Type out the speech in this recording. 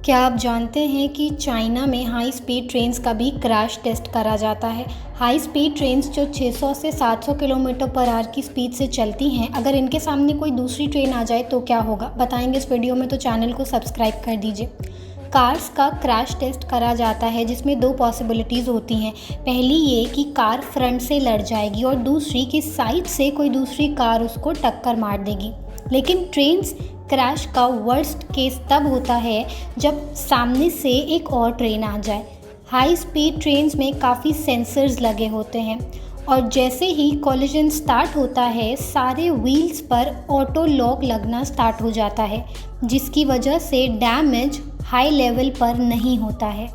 क्या आप जानते हैं कि चाइना में हाई स्पीड ट्रेन्स का भी क्रैश टेस्ट करा जाता है। हाई स्पीड ट्रेन्स जो 600 से 700 किलोमीटर पर आवर की स्पीड से चलती हैं, अगर इनके सामने कोई दूसरी ट्रेन आ जाए तो क्या होगा, बताएंगे इस वीडियो में। तो चैनल को सब्सक्राइब कर दीजिए। कार्स का क्रैश टेस्ट करा जाता है जिसमें दो पॉसिबिलिटीज़ होती हैं। पहली ये कि कार फ्रंट से लड़ जाएगी और दूसरी कि साइड से कोई दूसरी कार उसको टक्कर मार देगी। लेकिन ट्रेन्स क्रैश का वर्स्ट केस तब होता है जब सामने से एक और ट्रेन आ जाए। हाई स्पीड ट्रेन्स में काफ़ी सेंसर्स लगे होते हैं और जैसे ही कॉलिजन स्टार्ट होता है सारे व्हील्स पर ऑटो लॉक लगना स्टार्ट हो जाता है, जिसकी वजह से डैमेज हाई लेवल पर नहीं होता है।